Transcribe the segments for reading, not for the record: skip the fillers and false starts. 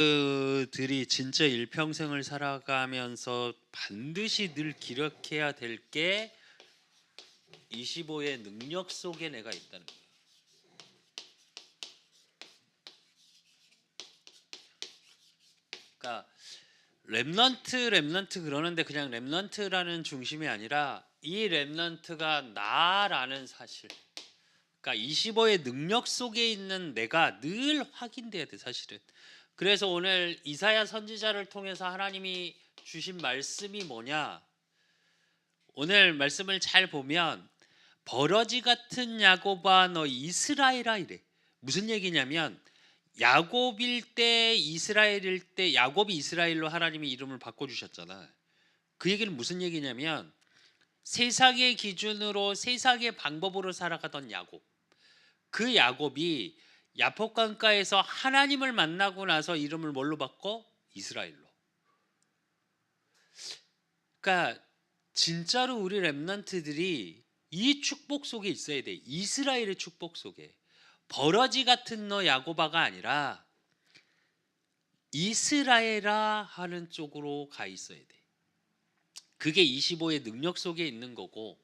그들이 진짜 일평생을 살아가면서 반드시 늘 기억해야 될 게 25의 능력 속에 내가 있다는 거예요. 그러니까 렘넌트 그러는데 그냥 렘넌트라는 중심이 아니라 이 렘넌트가 나라는 사실. 그러니까 25의 능력 속에 있는 내가 늘 확인돼야 돼, 사실은. 그래서 오늘 이사야 선지자를 통해서 하나님이 주신 말씀이 뭐냐? 오늘 말씀을 잘 보면 버러지 같은 야곱아 너 이스라엘아 이래. 무슨 얘기냐면 야곱일 때 이스라엘일 때 야곱이 이스라엘로 하나님이 이름을 바꿔 주셨잖아. 그 얘기는 무슨 얘기냐면 세상의 기준으로 세상의 방법으로 살아가던 야곱. 그 야곱이 야복강가에서 하나님을 만나고 나서 이름을 뭘로 바꿔? 이스라엘로. 그러니까 진짜로 우리 렘넌트들이 이 축복 속에 있어야 돼. 이스라엘의 축복 속에. 버러지 같은 너 야고바가 아니라 이스라엘아 하는 쪽으로 가 있어야 돼. 그게 25의 능력 속에 있는 거고.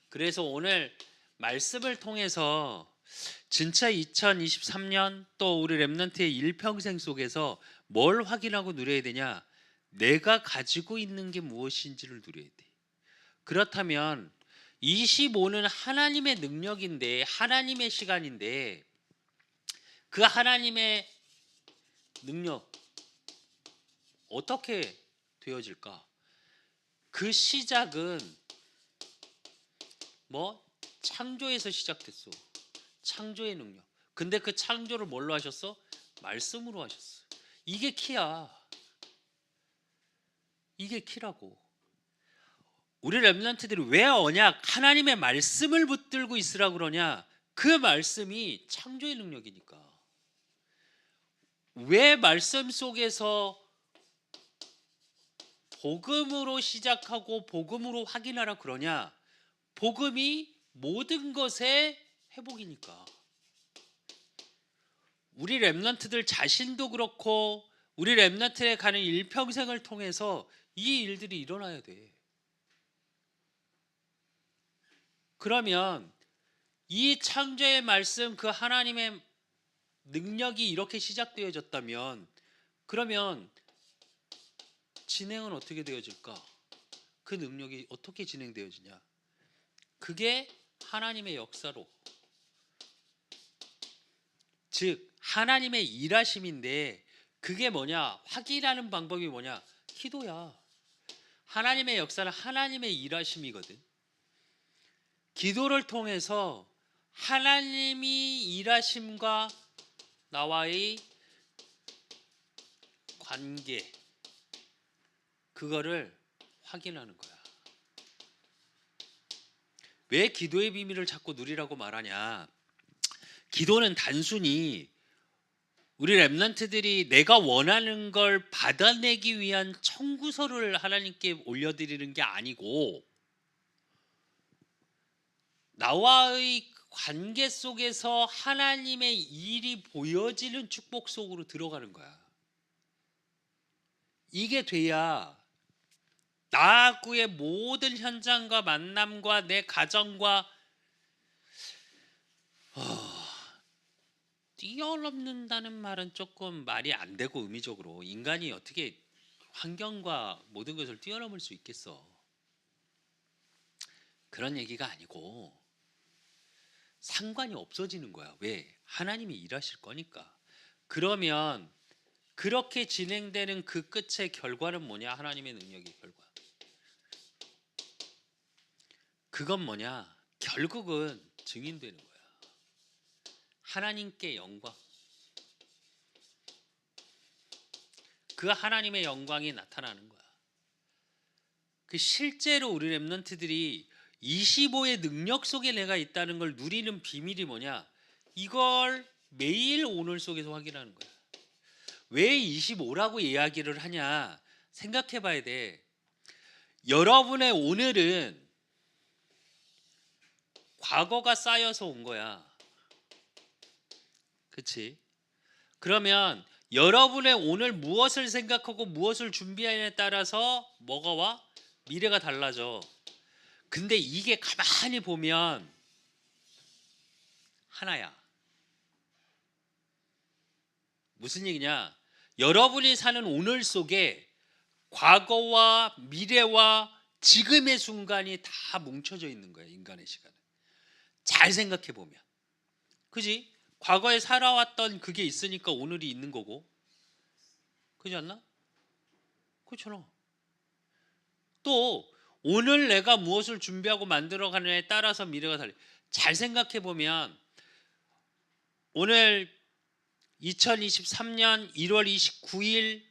그래서 오늘 말씀을 통해서 진짜 2023년 또 우리 렘넌트의 일평생 속에서 뭘 확인하고 누려야 되냐? 내가 가지고 있는 게 무엇인지를 누려야 돼. 그렇다면 25는 하나님의 능력인데 하나님의 시간인데 그 하나님의 능력 어떻게 되어질까? 그 시작은 뭐 창조에서 시작됐어. 창조의 능력. 근데 그 창조를 뭘로 하셨어? 말씀으로 하셨어. 이게 키야. 이게 키라고. 우리 렘넌트들이 왜 언약 하나님의 말씀을 붙들고 있으라 그러냐? 그 말씀이 창조의 능력이니까. 왜 말씀 속에서 복음으로 시작하고 복음으로 확인하라 그러냐? 복음이 모든 것의 회복이니까. 우리 렘넌트들 자신도 그렇고 우리 렘넌트에 가는 일평생을 통해서 이 일들이 일어나야 돼. 그러면 이 창조의 말씀 그 하나님의 능력이 이렇게 시작되어졌다면 그러면 진행은 어떻게 되어질까? 그 능력이 어떻게 진행되어지냐? 그게 하나님의 역사로 즉 하나님의 일하심인데 그게 뭐냐? 확인하는 방법이 뭐냐? 기도야. 하나님의 역사는 하나님의 일하심이거든. 기도를 통해서 하나님이 일하심과 나와의 관계 그거를 확인하는 거야. 왜 기도의 비밀을 자꾸 누리라고 말하냐? 기도는 단순히 우리 렘넌트들이 내가 원하는 걸 받아내기 위한 청구서를 하나님께 올려드리는 게 아니고 나와의 관계 속에서 하나님의 일이 보여지는 축복 속으로 들어가는 거야. 이게 돼야 나하고의 모든 현장과 만남과 내 가정과 뛰어넘는다는 말은 조금 말이 안 되고 의미적으로 인간이 어떻게 환경과 모든 것을 뛰어넘을 수 있겠어. 그런 얘기가 아니고 상관이 없어지는 거야. 왜? 하나님이 일하실 거니까. 그러면 그렇게 진행되는 그 끝의 결과는 뭐냐? 하나님의 능력의 결과. 그건 뭐냐? 결국은 증인되는 거야. 하나님께 영광. 그 하나님의 영광이 나타나는 거야. 그 실제로 우리 렘넌트들이 25의 능력 속에 내가 있다는 걸 누리는 비밀이 뭐냐? 이걸 매일 오늘 속에서 확인하는 거야. 왜 25라고 이야기를 하냐? 생각해 봐야 돼. 여러분의 오늘은 과거가 쌓여서 온 거야. 그치? 그러면 여러분의 오늘 무엇을 생각하고 무엇을 준비하느냐에 따라서 뭐가 와? 미래가 달라져. 근데 이게 가만히 보면 하나야. 무슨 얘기냐? 여러분이 사는 오늘 속에 과거와 미래와 지금의 순간이 다 뭉쳐져 있는 거야. 인간의 시간은. 잘 생각해 보면. 그지? 과거에 살아왔던 그게 있으니까 오늘이 있는 거고. 그렇지 않나? 그렇잖아. 또 오늘 내가 무엇을 준비하고 만들어가느냐에 따라서 미래가 달라. 잘 생각해 보면 오늘 2023년 1월 29일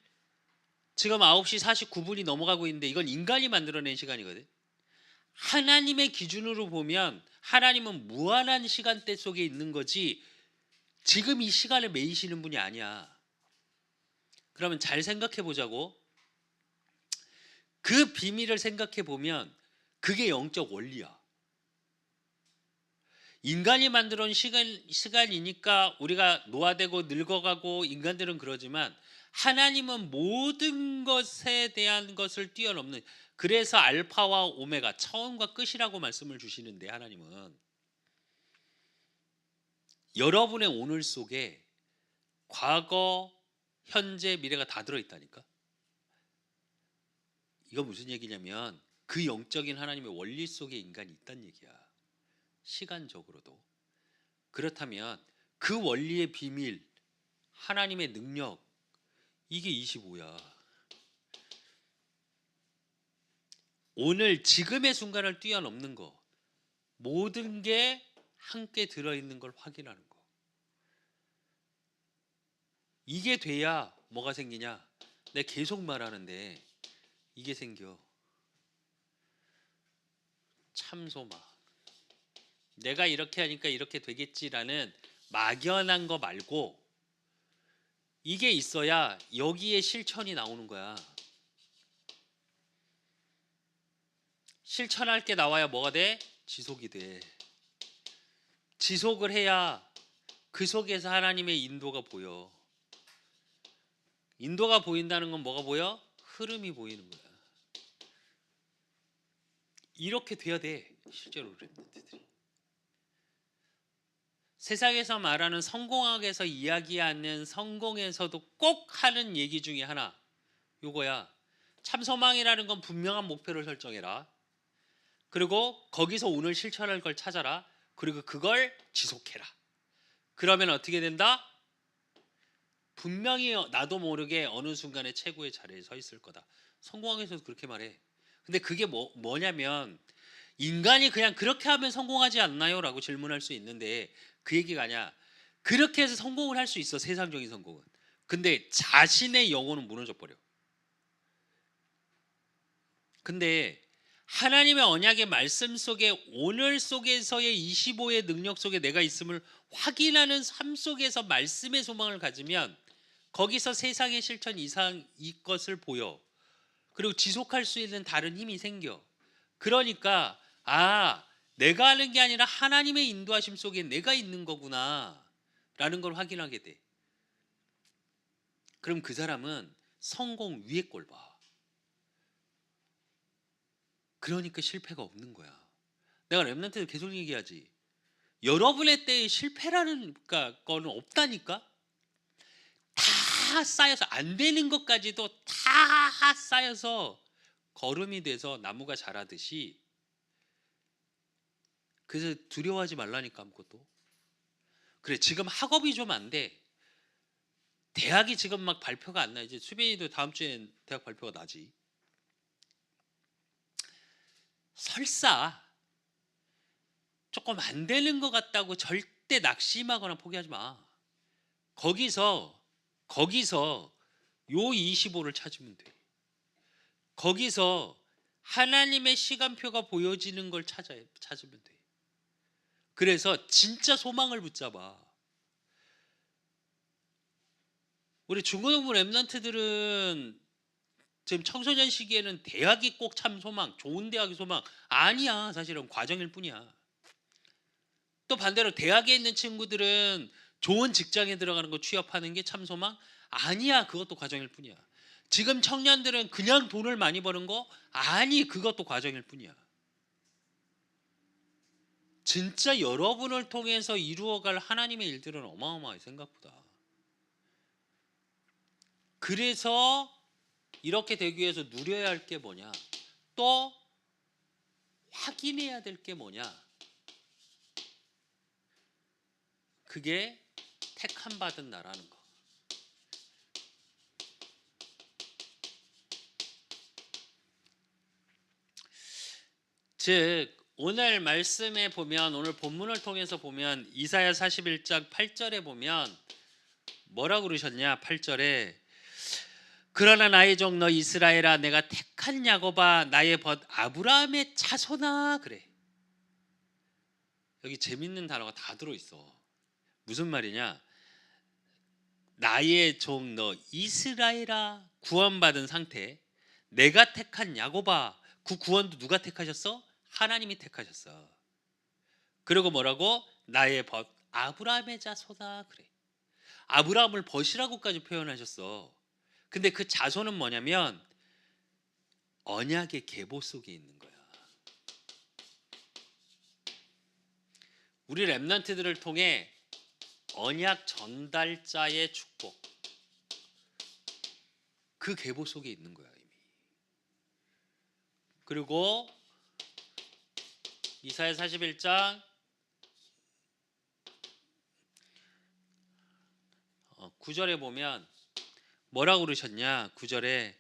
지금 9시 49분이 넘어가고 있는데 이건 인간이 만들어낸 시간이거든. 하나님의 기준으로 보면 하나님은 무한한 시간대 속에 있는 거지 지금 이 시간을 매이시는 분이 아니야. 그러면 잘 생각해 보자고. 그 비밀을 생각해 보면 그게 영적 원리야. 인간이 만들어 온 시간이니까 우리가 노화되고 늙어가고 인간들은 그러지만 하나님은 모든 것에 대한 것을 뛰어넘는, 그래서 알파와 오메가 처음과 끝이라고 말씀을 주시는데 하나님은 여러분의 오늘 속에 과거, 현재, 미래가 다 들어있다니까. 이거 무슨 얘기냐면 그 영적인 하나님의 원리 속에 인간이 있다는 얘기야. 시간적으로도. 그렇다면 그 원리의 비밀, 하나님의 능력, 이게 25야. 오늘 지금의 순간을 뛰어넘는 거, 모든 게 함께 들어있는 걸 확인하는 거. 이게 돼야 뭐가 생기냐? 내가 계속 말하는데 이게 생겨. 참소망. 내가 이렇게 하니까 이렇게 되겠지라는 막연한 거 말고 이게 있어야 여기에 실천이 나오는 거야. 실천할 게 나와야 뭐가 돼? 지속이 돼. 지속을 해야 그 속에서 하나님의 인도가 보여. 인도가 보인다는 건 뭐가 보여? 흐름이 보이는 거야. 이렇게 돼야 돼. 실제로 랩런트들이. 세상에서 말하는 성공학에서 이야기하는 성공에서도 꼭 하는 얘기 중에 하나, 요거야. 참소망이라는 건 분명한 목표를 설정해라. 그리고 거기서 오늘 실천할 걸 찾아라. 그리고 그걸 지속해라. 그러면 어떻게 된다? 분명히 나도 모르게 어느 순간에 최고의 자리에 서 있을 거다. 성공학에서도 그렇게 말해. 근데 그게 뭐냐면 인간이 그냥 그렇게 하면 성공하지 않나요? 라고 질문할 수 있는데 그 얘기가 아니야. 그렇게 해서 성공을 할 수 있어. 세상적인 성공은. 근데 자신의 영혼은 무너져 버려. 근데 하나님의 언약의 말씀 속에 오늘 속에서의 25의 능력 속에 내가 있음을 확인하는 삶 속에서 말씀의 소망을 가지면 거기서 세상의 실천 이상 이것을 보여. 그리고 지속할 수 있는 다른 힘이 생겨. 그러니까 내가 하는 게 아니라 하나님의 인도하심 속에 내가 있는 거구나 라는 걸 확인하게 돼. 그럼 그 사람은 성공 위에 걸 봐. 그러니까 실패가 없는 거야. 내가 랩런트들 계속 얘기하지. 여러분의 때에 실패라는 거는 없다니까. 다 쌓여서 안 되는 것까지도 다 쌓여서 거름이 돼서 나무가 자라듯이. 그래서 두려워하지 말라니까 아무것도. 그래 지금 학업이 좀 안 돼. 대학이 지금 막 발표가 안 나. 이제 수빈이도 다음 주엔 대학 발표가 나지. 설사 조금 안 되는 것 같다고 절대 낙심하거나 포기하지 마. 거기서 요 25를 찾으면 돼. 거기서 하나님의 시간표가 보여지는 걸 찾으면 돼. 그래서 진짜 소망을 붙잡아. 우리 중고등부 랩런트들은 지금 청소년 시기에는 대학이 꼭 참 소망, 좋은 대학이 소망 아니야. 사실은 과정일 뿐이야. 또 반대로 대학에 있는 친구들은 좋은 직장에 들어가는 거 취업하는 게 참 소망 아니야. 그것도 과정일 뿐이야. 지금 청년들은 그냥 돈을 많이 버는 거? 아니, 그것도 과정일 뿐이야. 진짜 여러분을 통해서 이루어갈 하나님의 일들은 어마어마해, 생각보다. 그래서 이렇게 되기 위해서 누려야 할 게 뭐냐? 또 확인해야 될 게 뭐냐? 그게 택함 받은 나라는 거. 즉 오늘 말씀에 보면, 오늘 본문을 통해서 보면 이사야 41장 8절에 보면 뭐라고 그러셨냐? 8절에 그러나 나의 종 너 이스라엘아 내가 택한 야곱아 나의 벗 아브라함의 자손아 그래. 여기 재밌는 단어가 다 들어있어. 무슨 말이냐? 나의 종 너 이스라엘아 구원받은 상태, 내가 택한 야곱아. 그 구원도 누가 택하셨어? 하나님이 택하셨어. 그리고 뭐라고? 나의 벗 아브라함의 자손아 그래. 아브라함을 벗이라고까지 표현하셨어. 근데 그 자손은 뭐냐면 언약의 계보 속에 있는 거야. 우리 렘넌트들을 통해 언약 전달자의 축복, 그 계보 속에 있는 거야 이미. 그리고 이사야 41장 9절에 보면 뭐라고 그러셨냐? 9절에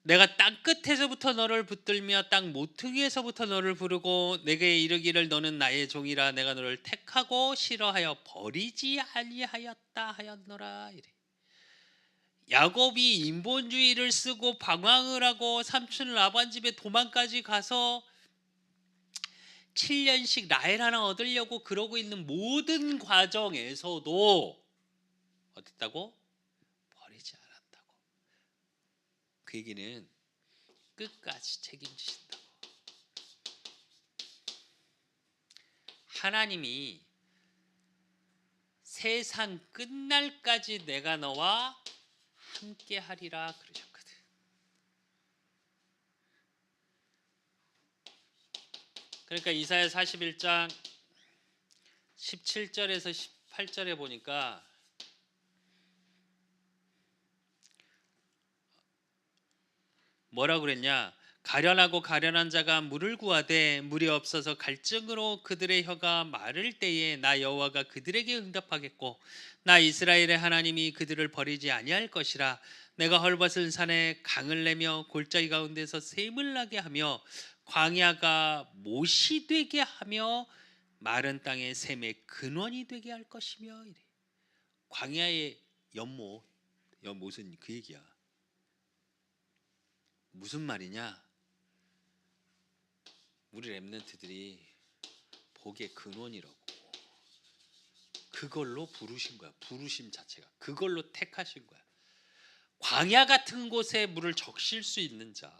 내가 땅 끝에서부터 너를 붙들며 땅 모퉁이에서부터 너를 부르고 내게 이르기를 너는 나의 종이라 내가 너를 택하고 싫어하여 버리지 아니하였다 하였노라 이래. 야곱이 인본주의를 쓰고 방황을 하고 삼촌 라반 집에 도망까지 가서 7년씩 라헬 하나 얻으려고 그러고 있는 모든 과정에서도 어땠다고? 버리지 않았다고. 그 얘기는 끝까지 책임지신다고. 하나님이 세상 끝날까지 내가 너와 함께 하리라 그러셨거든. 그러니까 이사야 41장 17절에서 18절에 보니까 뭐라고 그랬냐? 가련하고 가련한 자가 물을 구하되 물이 없어서 갈증으로 그들의 혀가 마를 때에 나 여호와가 그들에게 응답하겠고 나 이스라엘의 하나님이 그들을 버리지 아니할 것이라. 내가 헐벗은 산에 강을 내며 골짜기 가운데서 샘을 나게 하며 광야가 못이 되게 하며 마른 땅에 샘의 근원이 되게 할 것이며 이래. 광야의 연못은 그 얘기야. 무슨 말이냐? 우리 렘넌트들이 복의 근원이라고. 그걸로 부르신 거야. 부르심 자체가 그걸로 택하신 거야. 광야 같은 곳에 물을 적실 수 있는 자.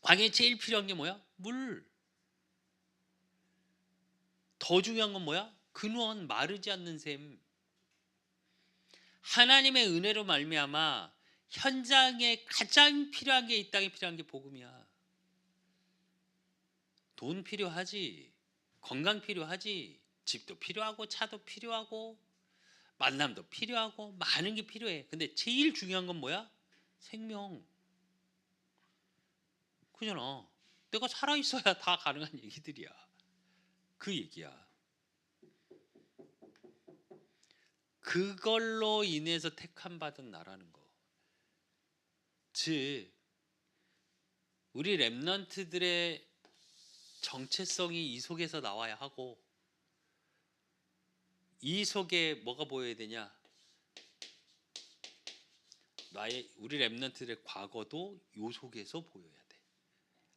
광야에 제일 필요한 게 뭐야? 물. 더 중요한 건 뭐야? 근원, 마르지 않는 샘. 하나님의 은혜로 말미암아 현장에 가장 필요한 게, 이 땅에 필요한 게 복음이야. 돈 필요하지, 건강 필요하지, 집도 필요하고 차도 필요하고 만남도 필요하고 많은 게 필요해. 근데 제일 중요한 건 뭐야? 생명. 그잖아. 내가 살아있어야 다 가능한 얘기들이야. 그 얘기야. 그걸로 인해서 택함 받은 나라는 거. 즉 우리 렘넌트들의 정체성이 이 속에서 나와야 하고, 이 속에 뭐가 보여야 되냐? 우리 렘넌트들의 과거도 이 속에서 보여야 돼.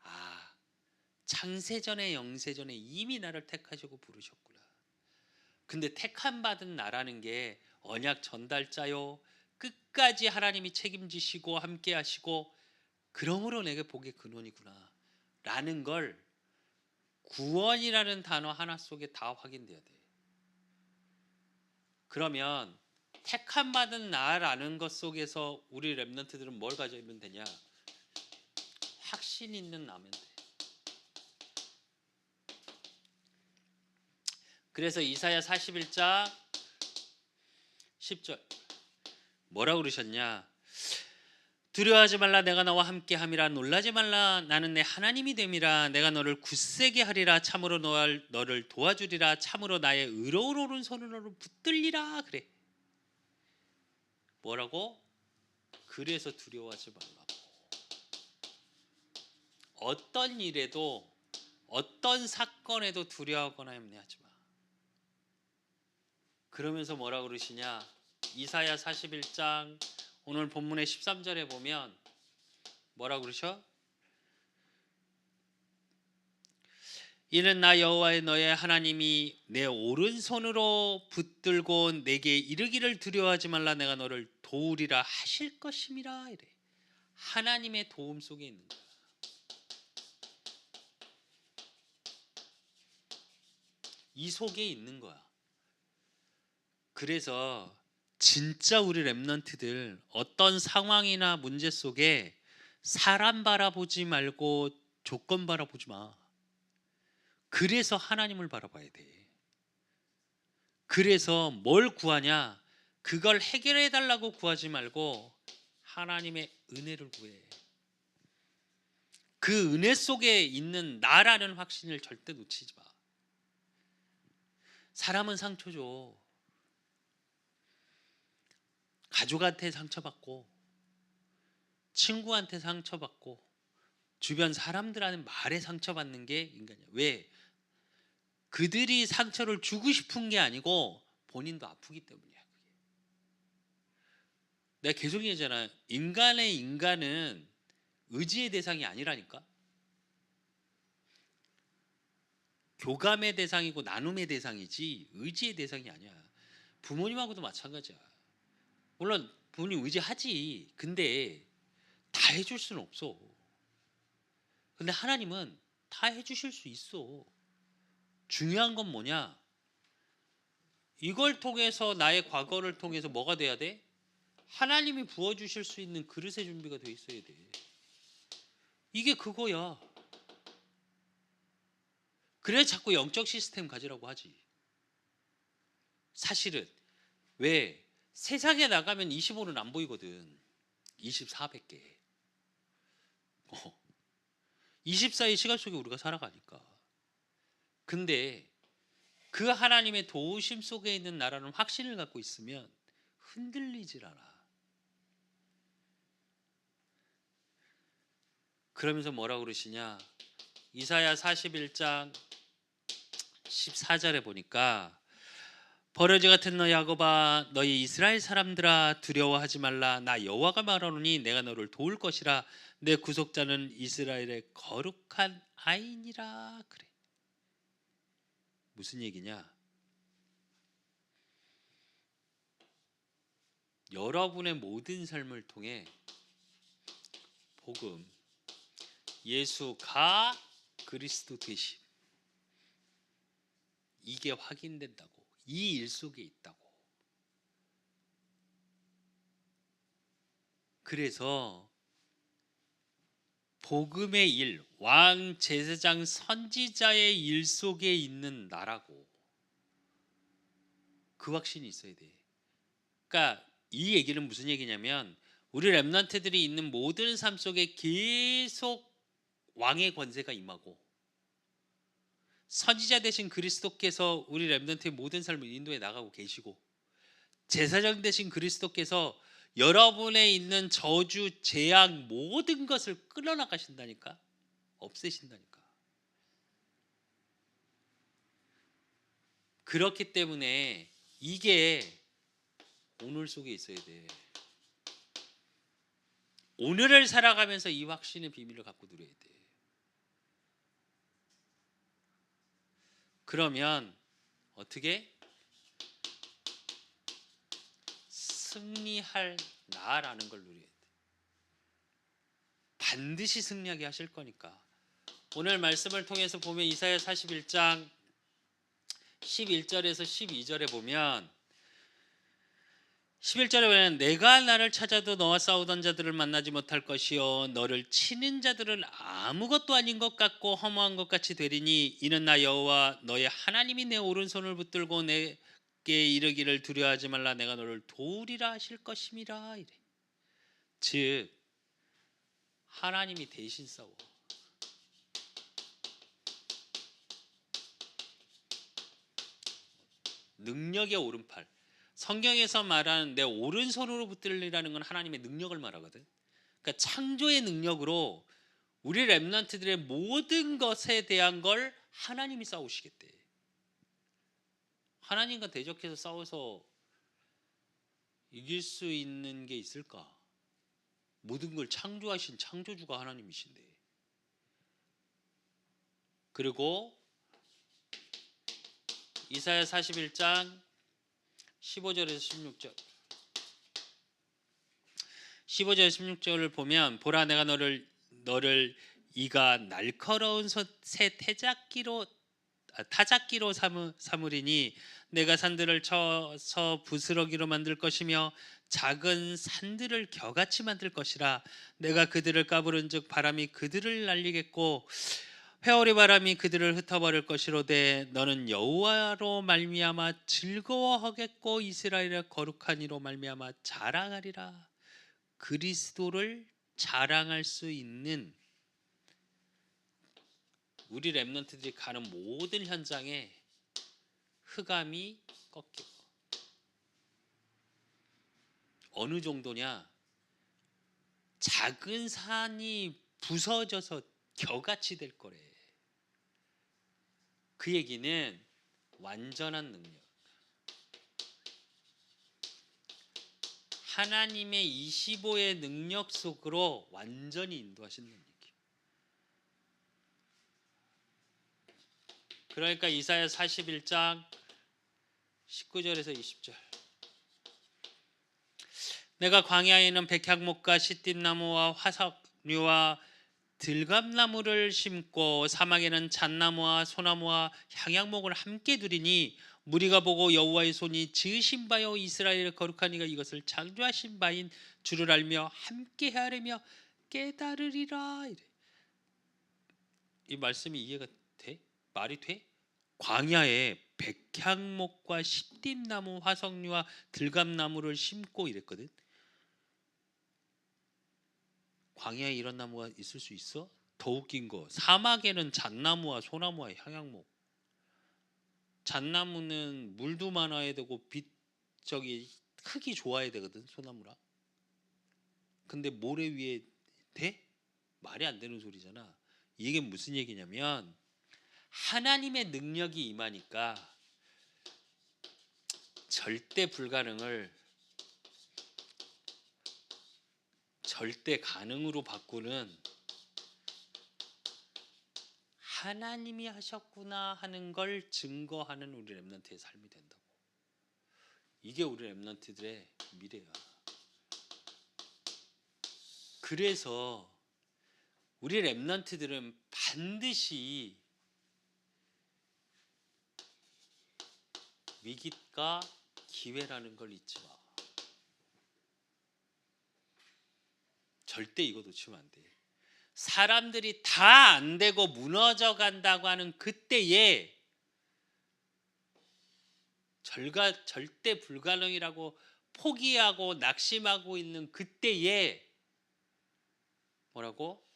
아, 창세전에 영세전에 이미 나를 택하시고 부르셨구나. 근데 택함 받은 나라는 게 언약 전달자요, 끝까지 하나님이 책임지시고 함께 하시고 그러므로 내게 복의 근원이구나 라는 걸 구원이라는 단어 하나 속에 다 확인돼야 돼. 그러면 택함 받은 나라는 것 속에서 우리 렘넌트들은 뭘 가지면 되냐? 확신 있는 나면 돼. 그래서 이사야 41장 10절 뭐라고 그러셨냐? 두려워하지 말라, 내가 너와 함께함이라. 놀라지 말라, 나는 내 하나님이 됨이라. 내가 너를 굳세게 하리라. 참으로 너를 도와주리라. 참으로 나의 의로운 오른손으로 붙들리라. 그래. 뭐라고? 그래서 두려워하지 말라고. 어떤 일에도 어떤 사건에도 두려워하거나 염려하지 마. 그러면서 뭐라고 그러시냐? 이사야 41장 오늘 본문의 13절에 보면 뭐라고 그러셔? 이는 나 여호와의 너의 하나님이 내 오른손으로 붙들고 내게 이르기를 두려워하지 말라, 내가 너를 도우리라 하실 것임이라. 이래. 하나님의 도움 속에 있는 거야. 이 속에 있는 거야. 그래서 진짜 우리 렘넌트들 어떤 상황이나 문제 속에 사람 바라보지 말고 조건 바라보지 마. 그래서 하나님을 바라봐야 돼. 그래서 뭘 구하냐? 그걸 해결해 달라고 구하지 말고 하나님의 은혜를 구해. 그 은혜 속에 있는 나라는 확신을 절대 놓치지 마. 사람은 상처 줘. 가족한테 상처받고, 친구한테 상처받고, 주변 사람들한테 말에 상처받는 게 인간이야. 왜? 그들이 상처를 주고 싶은 게 아니고 본인도 아프기 때문이야. 그게. 내가 계속 얘기하잖아. 인간은 의지의 대상이 아니라니까. 교감의 대상이고 나눔의 대상이지 의지의 대상이 아니야. 부모님하고도 마찬가지야. 물론 부모님 의지하지. 근데 다 해줄 수는 없어. 근데 하나님은 다 해주실 수 있어. 중요한 건 뭐냐? 이걸 통해서 나의 과거를 통해서 뭐가 돼야 돼? 하나님이 부어주실 수 있는 그릇의 준비가 돼 있어야 돼. 이게 그거야. 그래 자꾸 영적 시스템 가지라고 하지. 사실은 왜? 세상에 나가면 25는 안 보이거든. 24밖에. 24의 시간 속에 우리가 살아가니까. 근데 그 하나님의 도우심 속에 있는 나라는 확신을 갖고 있으면 흔들리질 않아. 그러면서 뭐라고 그러시냐? 이사야 41장 14절에 보니까 버러지 같은 너 야곱아, 너희 이스라엘 사람들아, 두려워하지 말라. 나 여호와가 말하노니 내가 너를 도울 것이라. 내 구속자는 이스라엘의 거룩한 아이니라. 그래. 무슨 얘기냐? 여러분의 모든 삶을 통해 복음, 예수가 그리스도 되심, 이게 확인된다고. 이 일 속에 있다고. 그래서 복음의 일, 왕, 제사장, 선지자의 일 속에 있는 나라고. 그 확신이 있어야 돼. 그러니까 이 얘기는 무슨 얘기냐면 우리 렘넌트들이 있는 모든 삶 속에 계속 왕의 권세가 임하고 선지자 되신 그리스도께서 우리 렘넌트의 모든 삶을 인도해 나가고 계시고 제사장 되신 그리스도께서 여러분에 있는 저주, 재앙 모든 것을 끌어나가신다니까. 없애신다니까. 그렇기 때문에 이게 오늘 속에 있어야 돼. 오늘을 살아가면서 이 확신의 비밀을 갖고 누려야 돼. 그러면 어떻게? 승리할 나라는 걸 누려야 돼. 반드시 승리하게 하실 거니까. 오늘 말씀을 통해서 보면 이사야 41장 11절에서 12절에 보면 11절에 보면 내가 나를 찾아도 너와 싸우던 자들을 만나지 못할 것이요 너를 치는 자들은 아무것도 아닌 것 같고 허무한 것 같이 되리니 이는 나 여호와 너의 하나님이 내 오른손을 붙들고 내게 이르기를 두려워하지 말라 내가 너를 도우리라 하실 것임이라 이래. 즉 하나님이 대신 싸워. 능력의 오른팔. 성경에서 말하는 내 오른손으로 붙들리라는 건 하나님의 능력을 말하거든. 그러니까 창조의 능력으로 우리 렘넌트들의 모든 것에 대한 걸 하나님이 싸우시겠대. 하나님과 대적해서 싸워서 이길 수 있는 게 있을까? 모든 걸 창조하신 창조주가 하나님이신데. 그리고 이사야 41장 15절에서 16절 15절 16절을 보면 보라 내가 너를 이가 날카로운 새 타작기로 삼으리니 내가 산들을 쳐서 부스러기로 만들 것이며 작은 산들을 겨같이 만들 것이라 내가 그들을 까부른즉 바람이 그들을 날리겠고 회오리 바람이 그들을 흩어버릴 것이로되 너는 여호와로 말미암아 즐거워하겠고 이스라엘의 거룩한 이로 말미암아 자랑하리라. 그리스도를 자랑할 수 있는 우리 렘넌트들이 가는 모든 현장에 흑암이 꺾이고 어느 정도냐? 작은 산이 부서져서 겨같이 될 거래. 그 얘기는 완전한 능력. 하나님의 25의 능력 속으로 완전히 인도하시는 얘기. 그러니까 이사야 41장 19절에서 20절. 내가 광야에 있는 백향목과 시띠나무와 화석류와 들감나무를 심고 사막에는 잣나무와 소나무와 향약목을 함께 두리니 무리가 보고 여호와의 손이 지으신 바요 이스라엘의 거룩한 이가 이것을 창조하신 바인 줄을 알며 함께 헤아리며 깨달으리라. 이래. 이 말씀이 이해가 돼? 말이 돼? 광야에 백향목과 시띠나무 화석류와 들감나무를 심고 이랬거든. 광야에 이런 나무가 있을 수 있어? 더 웃긴 거 사막에는 잣나무와 소나무와 향약목. 잣나무는 물도 많아야 되고 빛 저기 크기 좋아야 되거든 소나무라. 근데 모래 위에 돼? 말이 안 되는 소리잖아. 이게 무슨 얘기냐면 하나님의 능력이 임하니까 절대 불가능을 절대 가능으로 바꾸는 하나님이 하셨구나 하는 걸 증거하는 우리 렘넌트의 삶이 된다고. 이게 우리 렘넌트들의 미래야. 그래서 우리 렘넌트들은 반드시 위기가 기회라는 걸 잊지 마. 절대 이거 놓치면 안 돼. 사람들이 다 안 되고 무너져 간다고 하는 그때에 절대 불가능이라고 포기하고 낙심하고 있는 그때에 뭐라고?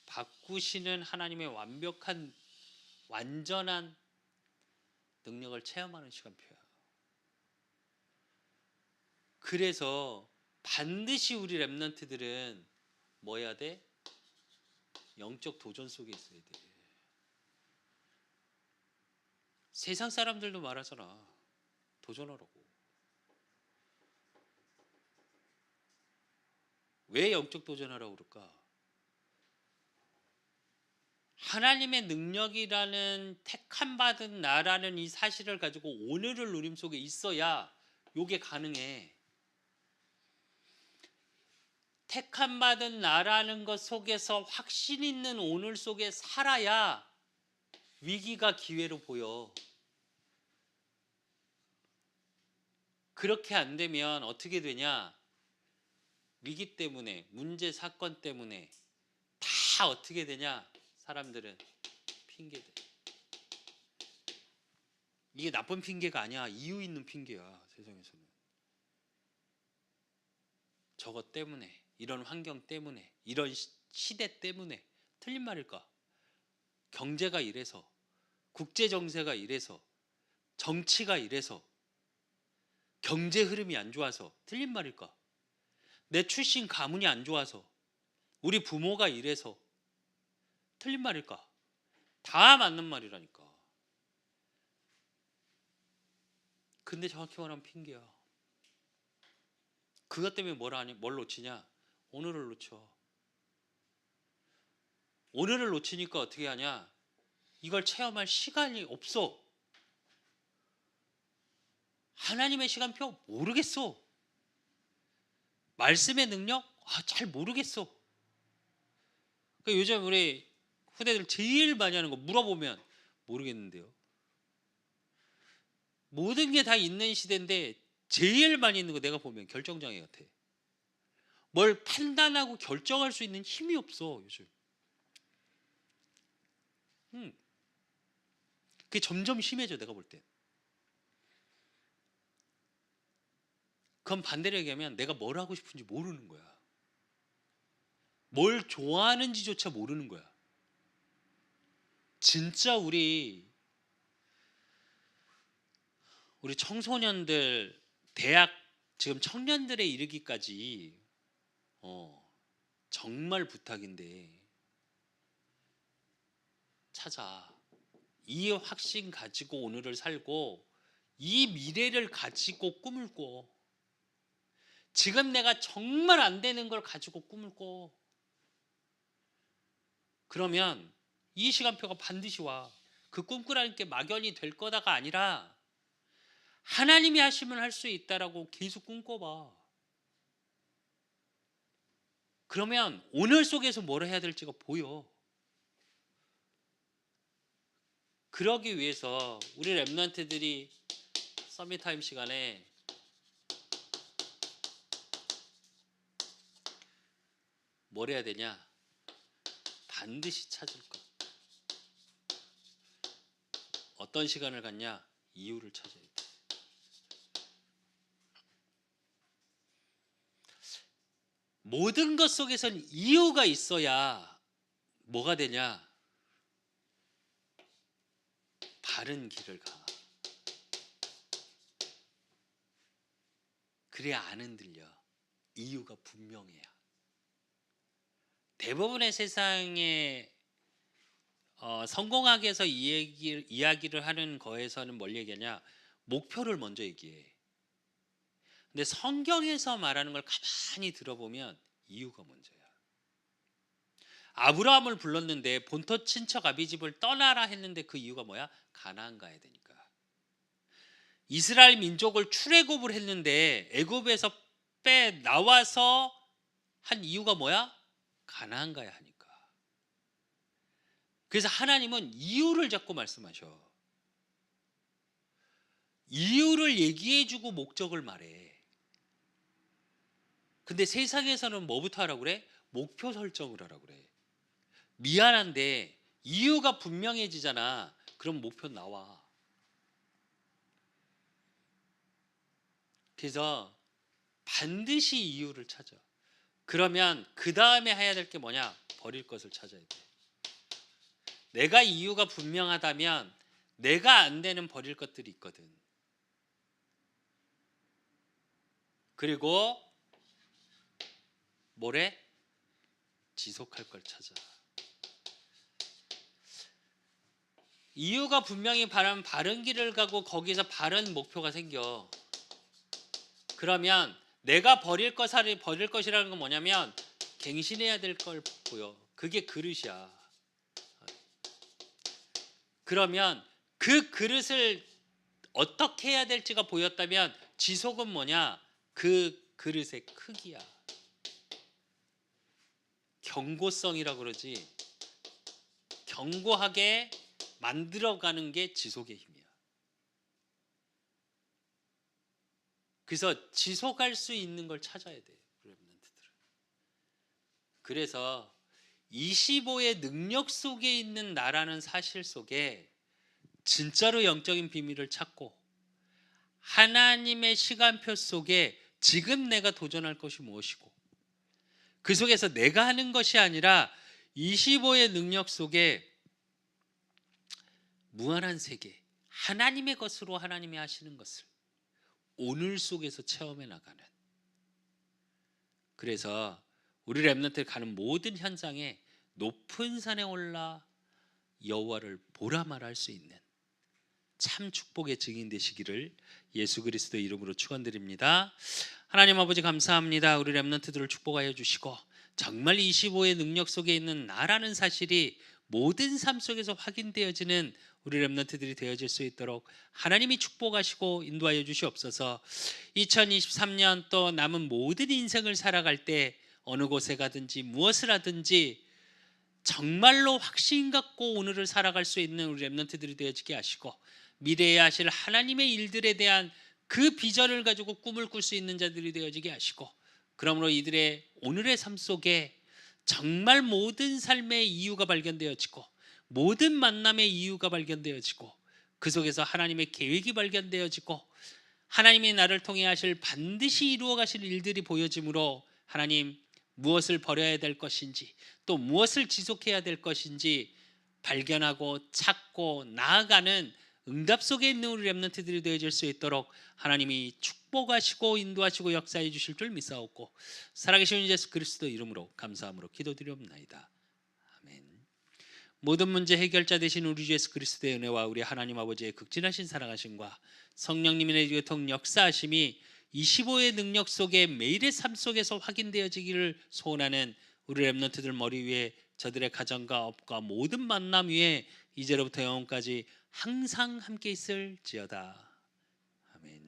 바꾸시는 하나님의 완벽한 완전한 능력을 체험하는 시간표야. 그래서 반드시 우리 렘넌트들은 뭐 해야 돼? 영적 도전 속에 있어야 돼. 세상 사람들도 말하잖아. 도전하라고. 왜 영적 도전하라고 그럴까? 하나님의 능력이라는 택함 받은 나라는 이 사실을 가지고 오늘을 누림 속에 있어야 요게 가능해. 택함 받은 나라는 것 속에서 확신 있는 오늘 속에 살아야 위기가 기회로 보여. 그렇게 안 되면 어떻게 되냐? 위기 때문에, 문제 사건 때문에 다 어떻게 되냐? 사람들은 핑계대. 이게 나쁜 핑계가 아니야. 이유 있는 핑계야, 세상에서는. 저것 때문에, 이런 환경 때문에, 이런 시대 때문에. 틀린 말일까? 경제가 이래서, 국제 정세가 이래서, 정치가 이래서, 경제 흐름이 안 좋아서. 틀린 말일까? 내 출신 가문이 안 좋아서, 우리 부모가 이래서. 틀린 말일까? 다 맞는 말이라니까. 근데 정확히 말하면 핑계야. 그것 때문에 뭘 놓치냐? 오늘을 놓쳐. 오늘을 놓치니까 어떻게 하냐? 이걸 체험할 시간이 없어. 하나님의 시간표 모르겠어. 말씀의 능력 잘 모르겠어. 그러니까 요즘 우리 후대들 제일 많이 하는 거 물어보면 모르겠는데요. 모든 게 다 있는 시대인데 제일 많이 있는 거 내가 보면 결정장애 같아. 뭘 판단하고 결정할 수 있는 힘이 없어 요즘. 그게 점점 심해져 내가 볼 때. 그건 반대로 얘기하면 내가 뭘 하고 싶은지 모르는 거야. 뭘 좋아하는지조차 모르는 거야. 진짜 우리 청소년들, 대학 지금 청년들에 이르기까지 정말 부탁인데 찾아. 이 확신 가지고 오늘을 살고 이 미래를 가지고 꿈을 꿔. 지금 내가 정말 안 되는 걸 가지고 꿈을 꿔. 그러면 이 시간표가 반드시 와. 그 꿈꾸라는 게 막연히 될 거다가 아니라 하나님이 하시면 할 수 있다라고 계속 꿈꿔봐. 그러면 오늘 속에서 뭘 해야 될지가 보여. 그러기 위해서 우리 랩런트들이 서밋타임 시간에 뭘 해야 되냐? 반드시 찾을 것. 어떤 시간을 갖냐? 이유를 찾아야 돼. 모든 것 속에선 이유가 있어야 뭐가 되냐? 바른 길을 가. 그래야 안 흔들려. 이유가 분명해야. 대부분의 세상에 성공하기 위해서 이야기를 하는 거에서는 뭘 얘기하냐? 목표를 먼저 얘기해. 근데 성경에서 말하는 걸 가만히 들어보면 이유가 먼저야. 아브라함을 불렀는데 본토 친척 아비집을 떠나라 했는데 그 이유가 뭐야? 가나안 가야 되니까. 이스라엘 민족을 출애굽을 했는데 애굽에서 빼 나와서 한 이유가 뭐야? 가나안 가야 하니까. 그래서 하나님은 이유를 자꾸 말씀하셔. 이유를 얘기해주고 목적을 말해. 근데 세상에서는 뭐부터 하라고 그래? 목표 설정을 하라고 그래. 미안한데 이유가 분명해지잖아. 그럼 목표 나와. 그래서 반드시 이유를 찾아. 그러면 그 다음에 해야 될 게 뭐냐? 버릴 것을 찾아야 돼. 내가 이유가 분명하다면 내가 안 되는 버릴 것들이 있거든. 그리고 뭐래? 지속할 걸 찾아. 이유가 분명히 바른 길을 가고 거기서 바른 목표가 생겨. 그러면 내가 버릴 것이라는 건 뭐냐면 갱신해야 될 걸 보여. 그게 그릇이야. 그러면 그 그릇을 어떻게 해야 될지가 보였다면 지속은 뭐냐? 그 그릇의 크기야. 경고성이라고 그러지. 견고하게 만들어가는 게 지속의 힘이야. 그래서 지속할 수 있는 걸 찾아야 돼요. 렘넌트들은. 그래서 25의 능력 속에 있는 나라는 사실 속에 진짜로 영적인 비밀을 찾고 하나님의 시간표 속에 지금 내가 도전할 것이 무엇이고 그 속에서 내가 하는 것이 아니라 25의 능력 속에 무한한 세계, 하나님의 것으로 하나님이 하시는 것을 오늘 속에서 체험해 나가는. 그래서 우리 렘넌트에 가는 모든 현장에 높은 산에 올라 여호와를 보라 말할 수 있는 참 축복의 증인 되시기를 예수 그리스도 이름으로 축원드립니다. 하나님 아버지 감사합니다. 우리 렘넌트들을 축복하여 주시고 정말 25의 능력 속에 있는 나라는 사실이 모든 삶 속에서 확인되어지는 우리 렘넌트들이 되어질 수 있도록 하나님이 축복하시고 인도하여 주시옵소서. 2023년 또 남은 모든 인생을 살아갈 때 어느 곳에 가든지 무엇을 하든지 정말로 확신 갖고 오늘을 살아갈 수 있는 우리 렘넌트들이 되어지게 하시고 미래에 하실 하나님의 일들에 대한 그 비전을 가지고 꿈을 꿀 수 있는 자들이 되어지게 하시고 그러므로 이들의 오늘의 삶 속에 정말 모든 삶의 이유가 발견되어지고 모든 만남의 이유가 발견되어지고 그 속에서 하나님의 계획이 발견되어지고 하나님이 나를 통해 하실 반드시 이루어 가실 일들이 보여지므로 하나님 무엇을 버려야 될 것인지 또 무엇을 지속해야 될 것인지 발견하고 찾고 나아가는 응답 속에 있는 우리 렘넌트들이 되어질 수 있도록 하나님이 축복하시고 인도하시고 역사해 주실 줄 믿사옵고 살아계신 예수 그리스도 이름으로 감사함으로 기도드리옵나이다. 아멘. 모든 문제 해결자 되신 우리 주 예수 그리스도의 은혜와 우리 하나님 아버지의 극진하신 사랑하심과 성령님의 교통 역사하심이 25의 능력 속에 매일의 삶 속에서 확인되어지기를 소원하는 우리 렘넌트들 머리 위에 저들의 가정과 업과 모든 만남 위에 이제로부터 영원까지 항상 함께 있을지어다.